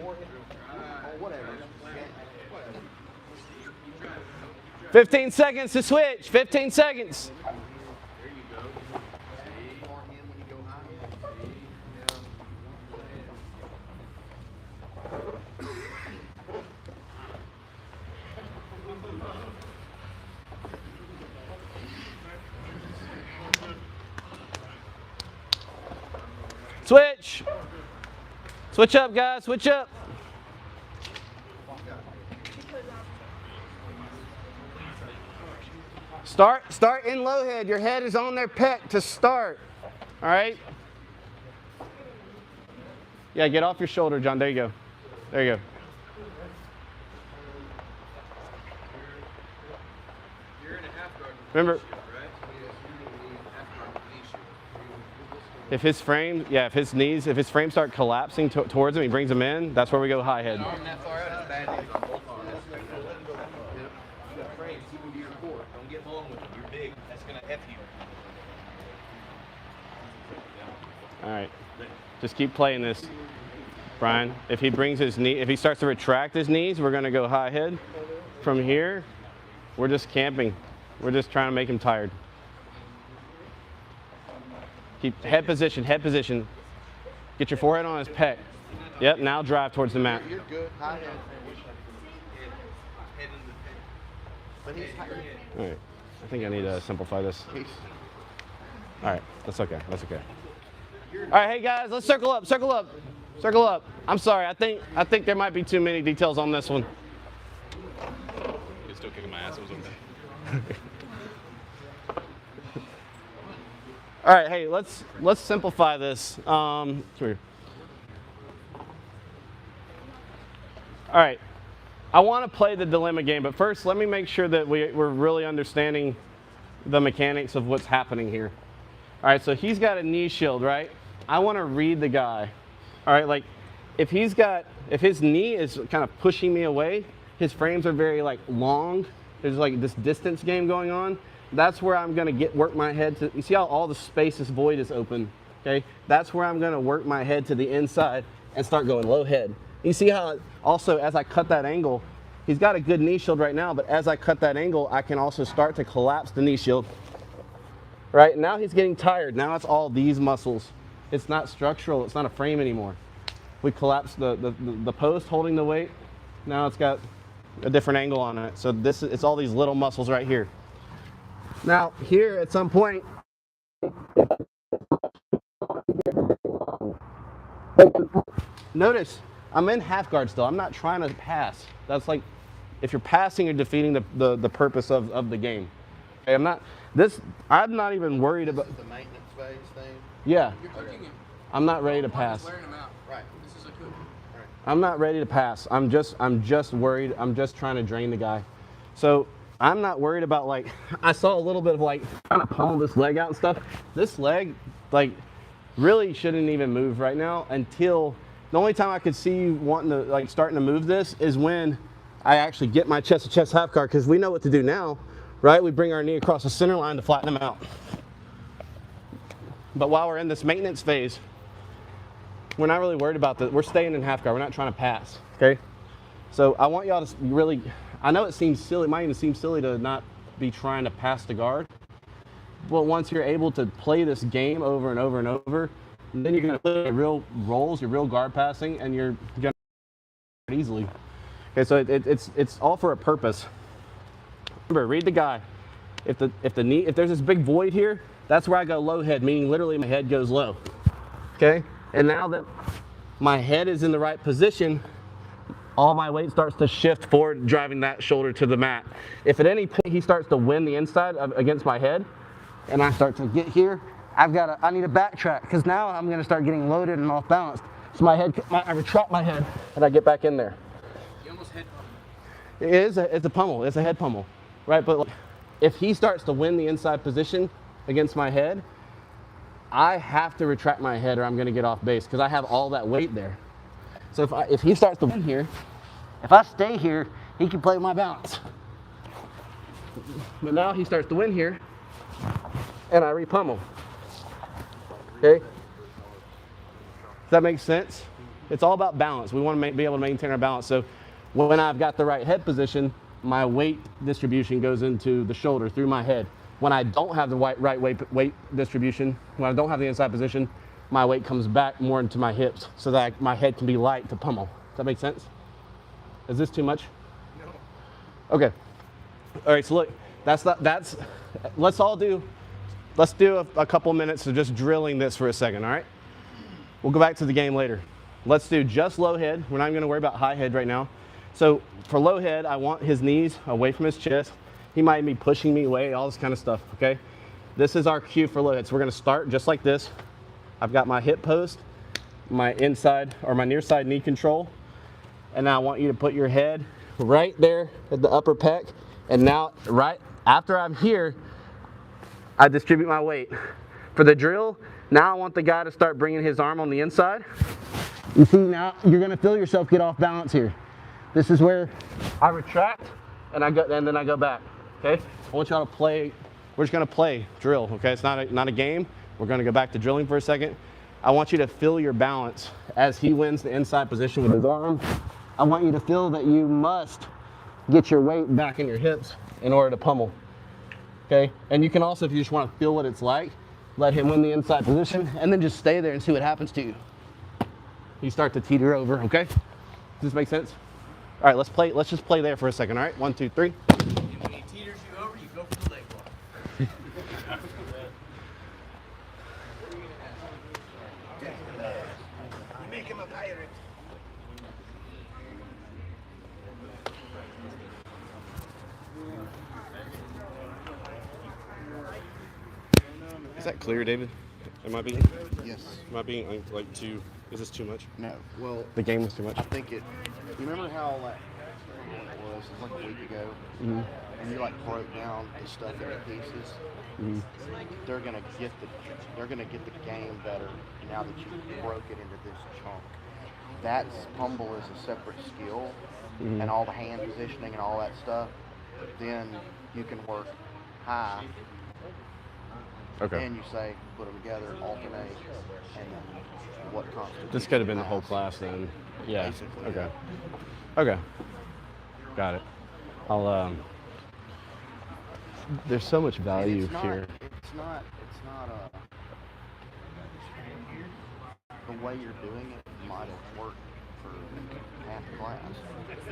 Or whatever. 15 seconds to switch. 15 seconds. More hand when you go high. Switch. Switch up, guys. Switch up. Start in low head. Your head is on their pec to start. All right? Yeah, get off your shoulder, John. There you go. There you go. You're in a half guard. Remember, Right? Half guard knee shield. if his frames start collapsing towards him, he brings them in, that's where we go high head. Arm that far out is bad news on both arms. You got frames, keep them to your core. Don't get long with them. You're big. That's gonna F you. All right, just keep playing this, Brian. If he starts to retract his knees, we're gonna go high head. From here, we're just camping. We're just trying to make him tired. Keep head position, head position. Get your forehead on his pec. Yep, now drive towards the mat. You're good. High head. Head in the pin. But he's high. All right, I think I need to simplify this. All right, that's okay, that's okay. All right, hey guys, let's circle up, circle up, circle up. I'm sorry, I think there might be too many details on this one. You're still kicking my ass. It was okay. All right, hey, let's simplify this. Come here. All right, I want to play the dilemma game, but first let me make sure that we're really understanding the mechanics of what's happening here. All right, so he's got a knee shield, right? I want to read the guy. All right, like if his knee is kind of pushing me away, his frames are very like long. There's like this distance game going on. That's where I'm going to work my head to. You see how all the space, this void is open? Okay, that's where I'm going to work my head to the inside and start going low head. You see how also as I cut that angle, he's got a good knee shield right now, but as I cut that angle, I can also start to collapse the knee shield. Right, now he's getting tired. Now it's all these muscles. It's not structural, it's not a frame anymore. We collapsed the post holding the weight. Now it's got a different angle on it. So it's all these little muscles right here. Now here at some point, Notice, I'm in half guard still. I'm not trying to pass. That's like, if you're passing, you're defeating the purpose of the game. Okay, I'm not even worried about. The maintenance phase thing. Yeah, You're cooking him. I'm not ready to Just pass. wearing him out. Right. This is a cook. I'm not ready to pass. I'm just worried. I'm just trying to drain the guy. So I'm not worried about, like, I saw a little bit of, like, trying to pummel this leg out and stuff. This leg, like, really shouldn't even move right now until the only time I could see you wanting to, like, starting to move this is when I actually get my chest to chest half guard, because we know what to do now, right? We bring our knee across the center line to flatten them out. But while we're in this maintenance phase, we're not really worried about that. We're staying in half guard. We're not trying to pass, okay? So I want y'all to really, I know it seems silly, it might even seem silly to not be trying to pass the guard, but once you're able to play this game over and over and over, then you're gonna play your real roles, your real guard passing, and you're gonna easily. Okay, so it's all for a purpose. Remember, read the guy. If there's this big void here, that's where I go low head, meaning literally my head goes low. Okay? And now that my head is in the right position, all my weight starts to shift forward, driving that shoulder to the mat. If at any point he starts to win the inside against my head, and I start to get here, I need to backtrack, because now I'm going to start getting loaded and off balance. So I retract my head, and I get back in there. You almost head It's a pummel. It's a head pummel, right? But if he starts to win the inside position against my head, I have to retract my head or I'm going to get off base, because I have all that weight there. So if he starts to win here, if I stay here, he can play my balance. But now he starts to win here, and I repummel. Okay? Does that make sense? It's all about balance. We want to be able to maintain our balance. So when I've got the right head position, my weight distribution goes into the shoulder through my head. When I don't have the right weight distribution, when I don't have the inside position, my weight comes back more into my hips so that my head can be light to pummel. Does that make sense? Is this too much? No. Okay. All right, so look, let's do a couple minutes of just drilling this for a second, all right? We'll go back to the game later. Let's do just low head. We're not even gonna worry about high head right now. So for low head, I want his knees away from his chest. He might be pushing me away, all this kind of stuff, okay? This is our cue for low head. So we're gonna start just like this. I've got my hip post, my inside or my near side knee control, and now I want you to put your head right there at the upper pec, and now right after I'm here, I distribute my weight. For the drill, now I want the guy to start bringing his arm on the inside. You see, now you're gonna feel yourself get off balance here. This is where I retract and then I go back. Okay? I want y'all to play. We're just gonna play drill. Okay? It's not a game. We're gonna go back to drilling for a second. I want you to feel your balance as he wins the inside position with his arm. I want you to feel that you must get your weight back in your hips in order to pummel. Okay? And you can also, if you just want to feel what it's like, let him win the inside position and then just stay there and see what happens to you. You start to teeter over. Okay? Does this make sense? All right, let's play. Let's just play there for a second. All right, 1, 2, 3. And when he teeters you over, you go for the leg lock. Make him a pirate. Is that clear, David? Am I being? Yes. Am I being like too? Is this too much? No. Well, The game was too much. I think it. You remember how like it was like a week ago, and you like broke down the stuff into pieces. They're gonna get the game better now that you broke it into this chunk. That pummel is a separate skill, and all the hand positioning and all that stuff. Then you can work high. Okay. And you say, put them together, alternate, and then what constitutes. This could have been the whole pass. class then. Yeah. Basically, Okay. Okay. Got it. I'll There's so much And value it's not, here. It's not the way you're doing it might have worked for half the class.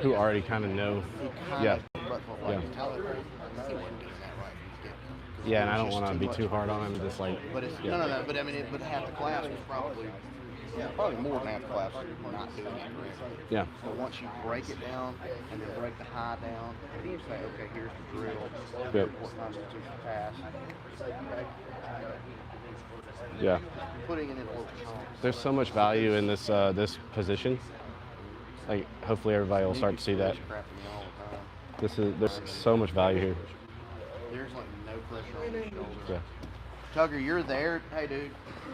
Who already kind of know. He kind Yeah. of, but Yeah. tell it, he wasn't doing that right. He was Yeah, and I it don't was want to just be much too for hard on him. him. Just like. But it's Yeah. no. But I mean, but half the class was probably Yeah, probably more than half the class is not doing it correctly. Yeah. But once you break it down and then break the high down, and then you say, okay, here's the drill. Yep. What constitutes a pass? Okay. Yeah. Putting it in little chunks. There's so much value in this this position. Like, hopefully everybody will start to see that. Crap to me all the time. There's so much value here. There's like no pressure on your shoulder. Yeah. Tugger, you're there. Hey, dude,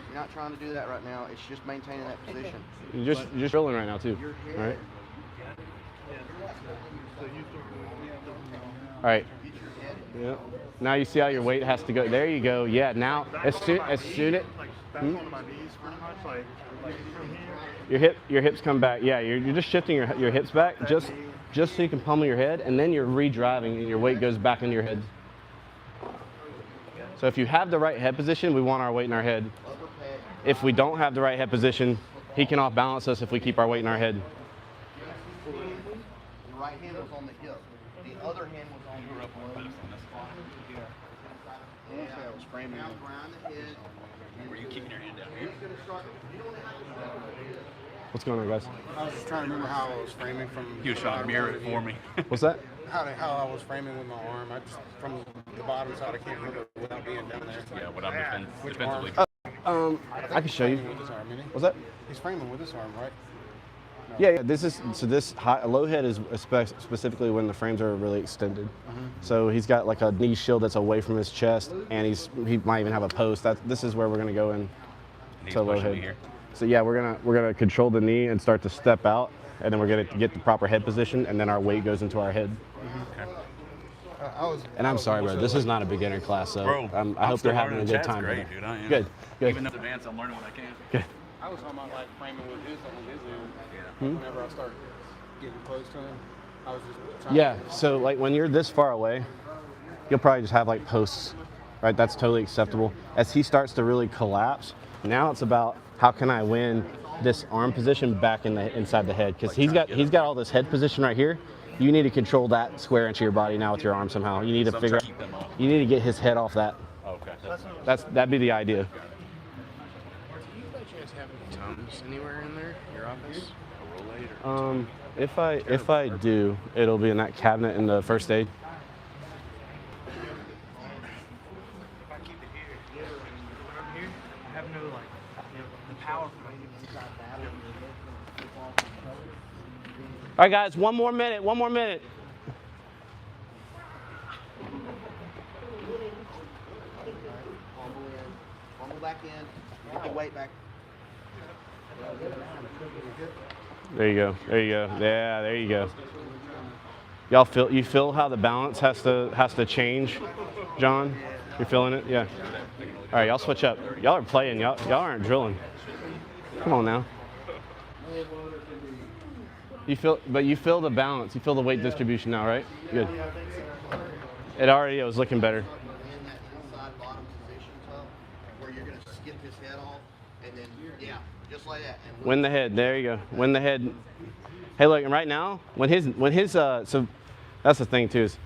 you're not trying to do that right now. It's just maintaining that position. You're just drilling right now too. Your head. All right. All right. Yeah. Now you see how your weight has to go. There you go. Yeah. Now as soon it. Your hips come back. Yeah. You're just shifting your hips back just so you can pummel your head, and then you're re-driving and your weight goes back into your head. So if you have the right head position, we want our weight in our head. If we don't have the right head position, he can off balance us if we keep our weight in our head. The right hand was on the hip. The other hand was on the hip. I want to say I was framing out around the head. Were you keeping your hand down here? What's going on, guys? I was just trying to remember how I was framing from. He was trying to mirror it for me. What's that? How I was framing with my arm. I just from the bottom side. I can't remember without being down there. Yeah, what I'm Which defensively. I can show you. With his arm, isn't he? What's that? He's framing with his arm, right? Yeah. This low head is specifically when the frames are really extended. So he's got like a knee shield that's away from his chest, and he might even have a post. This is where we're gonna go in He's to low pushing me head. here. So yeah, we're gonna control the knee and start to step out, and then we're gonna get the proper head position, and then our weight goes into our head. And I'm sorry, bro. This is not a beginner class, so Bro, I hope still they're having a learning. good Chad's time. great, dude. I am. Good. Even though it's advanced, I'm learning what I can. Good. I was talking about like framing with his end. Whenever I start getting close to him, I was just trying. Yeah. So like when you're this far away, you'll probably just have like posts, right? That's totally acceptable. As he starts to really collapse, now it's about how can I win this arm position back inside the head, because he's got all this head position right here. You need to control that square inch of your body now with your arm somehow. You need to figure out. You need to get his head off that. Okay. That'd be the idea. Do you by chance have any Tums anywhere in there, your office? If I do, it'll be in that cabinet in the first aid. If I keep it here, when I'm here, I have no the power from inside that. All right, guys, one more minute. Pummel back in. Get the weight back. There you go. Yeah, there you go. You feel how the balance has to change, John? You're feeling it? Yeah. All right, y'all switch up. Y'all are playing. Y'all aren't drilling. Come on now. You feel the balance. You feel the weight distribution now, right? Good. It already was looking better. In that inside bottom position, Tuck, where you're going to skip his head off, and then, yeah, just like that. And Win the head. There you go. Win the head. Hey, look, and right now, when his so that's the thing too, is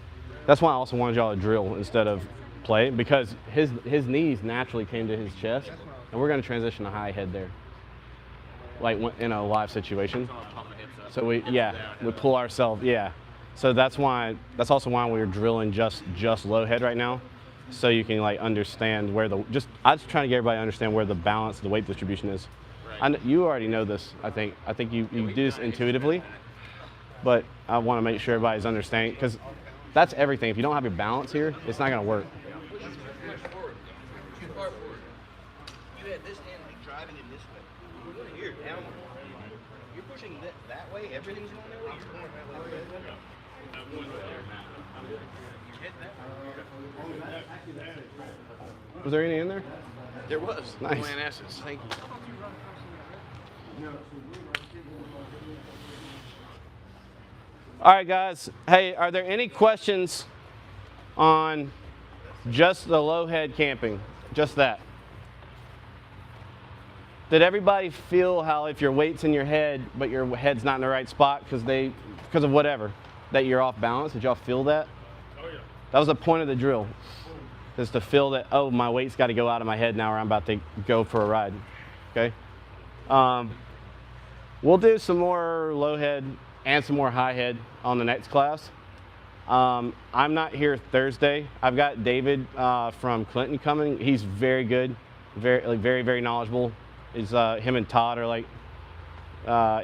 that's why I also wanted y'all to drill instead of play, because his knees naturally came to his chest, and we're going to transition to high head there, like in a live situation. So we pull ourselves, yeah. So that's also why we're drilling just low head right now, so you can like understand where I just trying to get everybody to understand where the balance, the weight distribution is. You already know this, I think you do this intuitively, but I want to make sure everybody's understanding, because that's everything. If you don't have your balance here, it's not going to work. Too far forward. You had this hand driving in this way. We're going here, down. You're pushing that way, everything's going that way, you're going that way. Your head that way. Was there any in there? There was. Nice. Plant acids. Thank you. All right, guys. Hey, are there any questions on just the low head camping? Just that. Did everybody feel how if your weight's in your head, but your head's not in the right spot because of whatever, that you're off balance? Did y'all feel that? Oh yeah. That was the point of the drill, is to feel that, oh, my weight's got to go out of my head now, or I'm about to go for a ride. Okay. We'll do some more low head and some more high head on the next class. I'm not here Thursday. I've got David from Clinton coming. He's very good, very knowledgeable. Him and Todd are like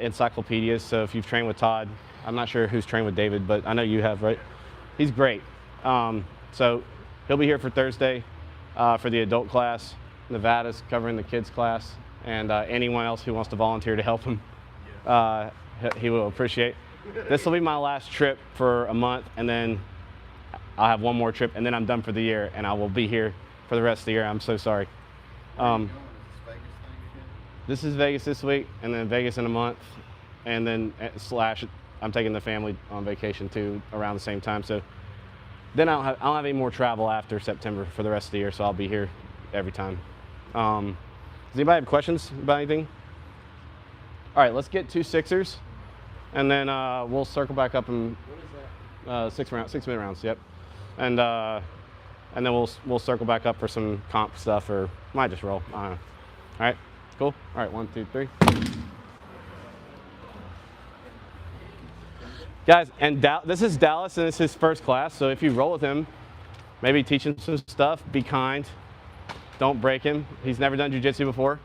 encyclopedias. So if you've trained with Todd, I'm not sure who's trained with David, but I know you have, right? He's great. So he'll be here for Thursday for the adult class. Nevada's covering the kids class, and anyone else who wants to volunteer to help him, he will appreciate. This will be my last trip for a month, and then I'll have one more trip, and then I'm done for the year, and I will be here for the rest of the year. I'm so sorry. This is Vegas this week, and then Vegas in a month, and then I'm taking the family on vacation too around the same time. So then I don't have any more travel after September for the rest of the year, so I'll be here every time. Does anybody have questions about anything? All right, let's get 2 sixers, and then we'll circle back up in 6-minute rounds. Yep, and then we'll circle back up for some comp stuff, or might just roll. I don't know. All right, cool. All right, 1, 2, 3. Guys, and this is Dallas, and it's his first class, so if you roll with him, maybe teach him some stuff, be kind, don't break him. He's never done jiu-jitsu before.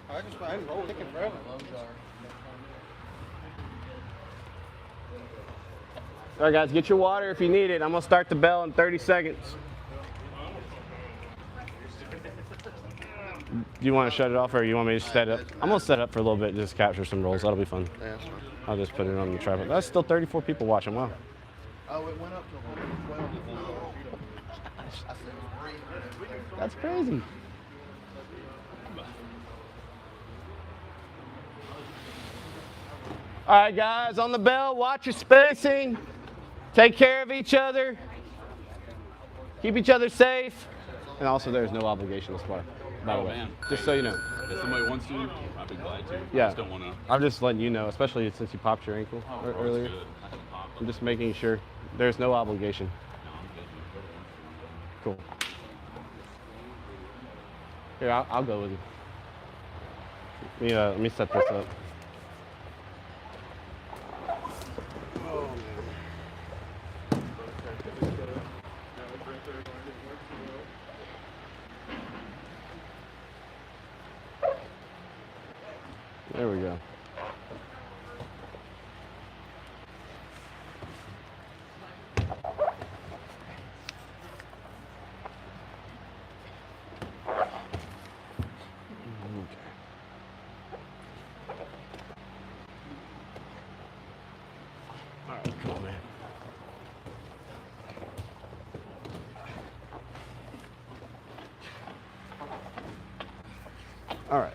I haven't rolled chicken forever. All right, guys, get your water if you need it. I'm going to start the bell in 30 seconds. Do you want to shut it off, or you want me to set it up? I'm going to set it up for a little bit, just capture some rolls. That'll be fun. Yeah, that's fine. I'll just put it on the tripod. That's still 34 people watching. Wow. Oh, it went up to 112. That's crazy. All right, guys, on the bell, watch your spacing. Take care of each other. Keep each other safe. And also, there's no obligation to spar, by the way. Man. Just so you know. If somebody wants to, I'd be glad to. Yeah. I just don't want to. I'm just letting you know, especially since you popped your ankle earlier. Good. I can pop I'm just making sure there's no obligation. No, I'm good. Cool. Here, I'll go with you. Let me set this up. There we go. All right, cool, man. All right,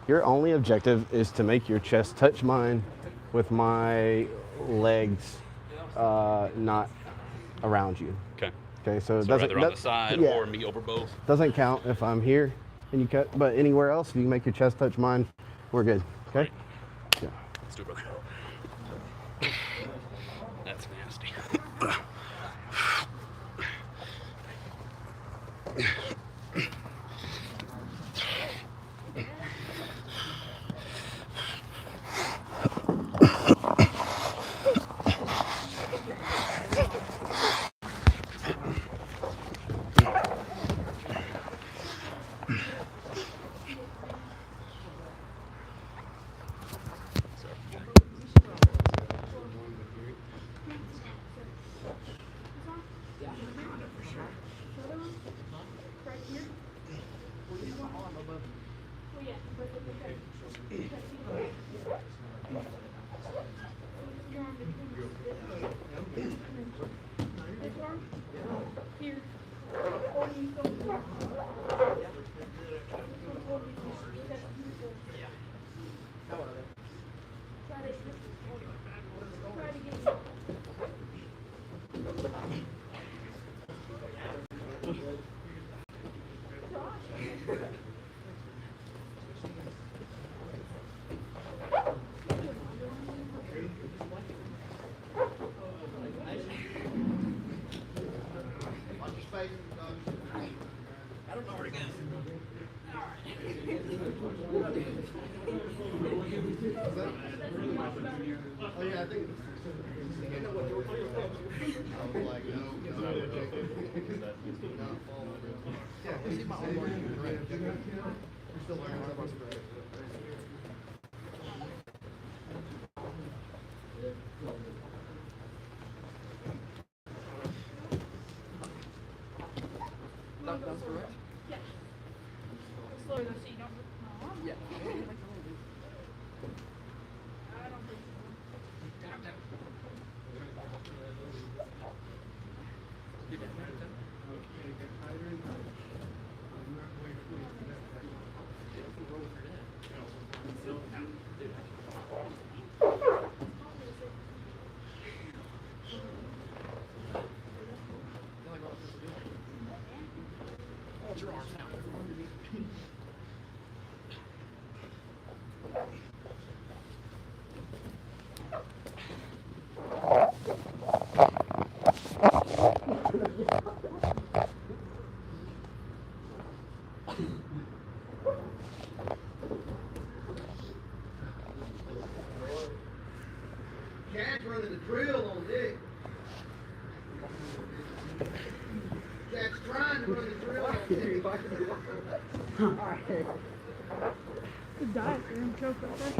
your only objective is to make your chest touch mine with my legs not around you. Okay. Okay, so it So doesn't rather on the side yeah. or me over both. Doesn't count if I'm here and you cut, but anywhere else, if you make your chest touch mine, we're good. Okay? Right. Yeah. Let's do it, brother. That's nasty. Oh yeah, I think. I was like, no. Yeah, see my own learning right. You're still learning how to spread. That's correct? Yeah. Slower though, so you don't rip my arm. Yeah. I don't think so. Jack's running the drill on Dick. Jack's trying to run the drill on Dick. Good diet for him, choke up there.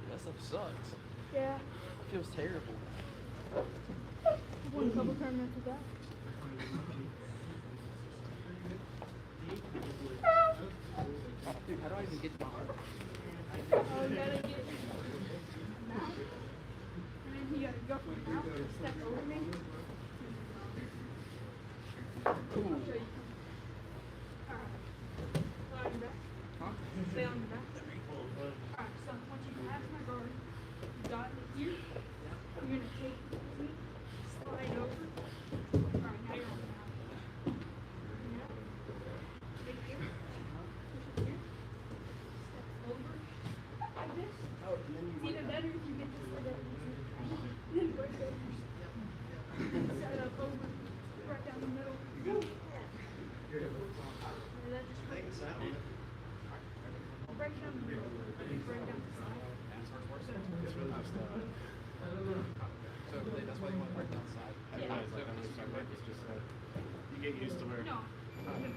That stuff sucks. Yeah. It feels terrible. Won a couple tournaments with that. Dude, how do I even get my arm? Oh, you gotta get mount. And then you gotta go from mount, step over me. I'll show you. Alright. Lie on your back. Huh? Stay on your back. Alright, so once you pass my guard, you got it here. You're gonna take me, slide over. Alright, now you're on the mount. Yeah. Take here. Push it here. Step over. Like this. It's even better if you get this like that. Then break over. Set up over. Right down the middle. And then just break down the middle. Break down the side. It's really nice stuff. So that's why you want to break down the side. Yeah. It's just you get used to where No.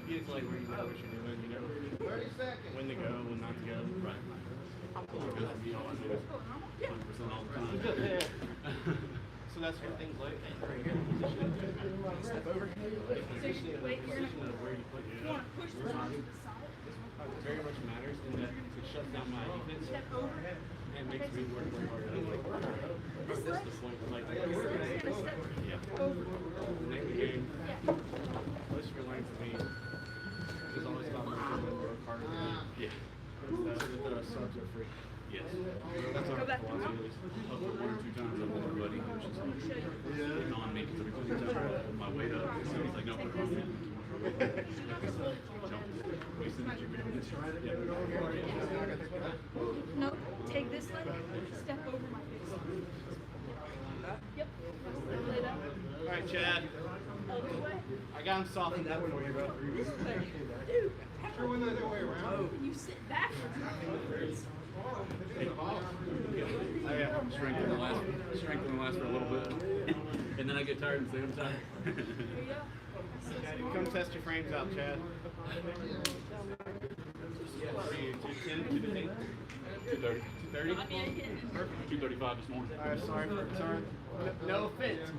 you get to like where you know what you're doing, you know 30 seconds. when to go, when not to go. Right. Good for me, all I do is 100% all the time. So that's where things like right here, step over. Wait, you're gonna, Where you put you it wanna push this onto the side. very much matters in that it shuts down my defense Step over. and makes me work way harder. This That's way. the point. Like, You're gonna step yeah. over. The name of the game, Yeah. most of your learning for me is always about making the work harder. Yeah. So that the subs are free. Yes. That's our Go back to philosophy. At least. I've put 1 or 2 times up with everybody. It was just like getting on me because every time I hold my weight up, so he's like, no, put it on me. No, take this leg, step over my face. Yep. Lay down. All right, Chad. Other way. I got him softened up for you, bro. This way. Dude, how about the other way around. you sit backwards? Oh, yeah. Strength will last for a little bit. And then I get tired and say I'm tired. There you go. Come test your frames out, Chad. 210, 215, 230. 230. Perfect. 235 this morning. All right, sorry. No offense.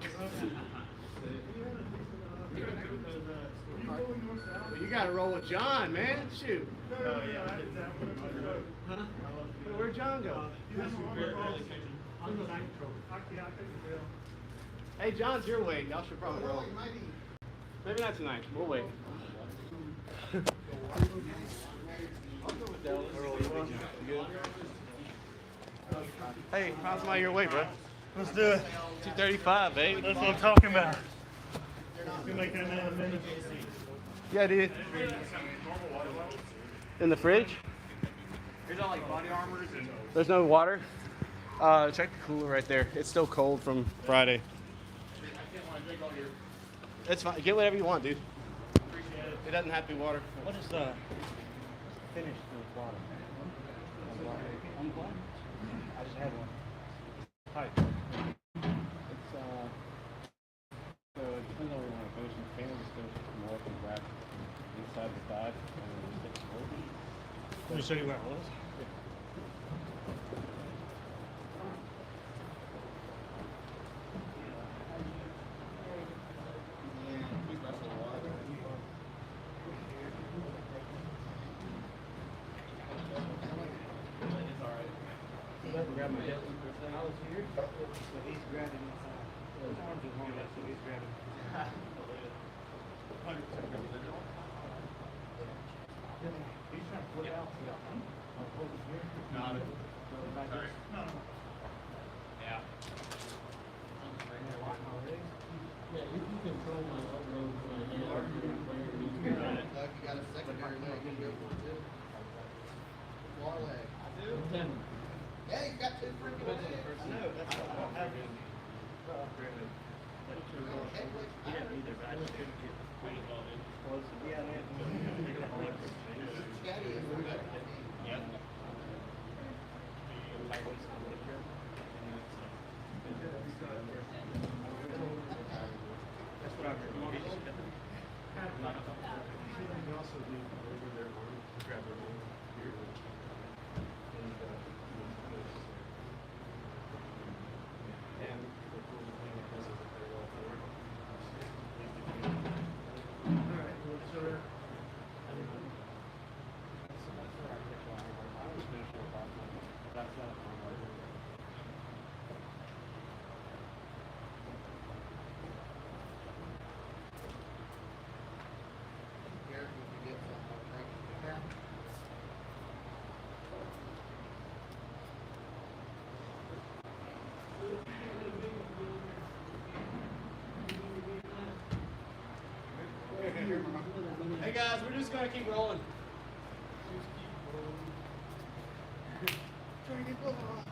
Well, you got to roll with John, man. Shoot. Oh, yeah. Huh? Where'd John go? Hey, John's your weight. Y'all should probably roll. Maybe not tonight. We'll wait. Hey, how's my your weight, bro? Let's do it. 235, baby. That's what I'm talking about. We're making another minute. Yeah, dude. In the fridge? Here's all like body armors and There's no water. Check the cooler right there. It's still cold from Friday. It's fine. Get whatever you want, dude. It doesn't have to be water. What is finished the bottom. On the bottom? I just had one. Tight. It's so it depends on where you want to finish. If fans just finish more up and grab inside the thigh and then just hit forward. Let me show you where it was. Grab my hip. I was here, so he's grabbing inside. His arms are long enough, so he's grabbing. 100% he's trying to put it out. I'll hold it here. Got it. Sorry. No. Yeah. Yeah, you can control my elbow with my hand. You got a secondary leg you can go for too. Far leg. I do. Yeah, you got two freaking legs. I know, that's what I have. He didn't either, but I just couldn't get close. Yeah, man. Yep. That's what I heard. You want me to sit there? You can also do over their arm, grab their arm here. Hey guys, we're just gonna keep rolling. Trying to get both of them.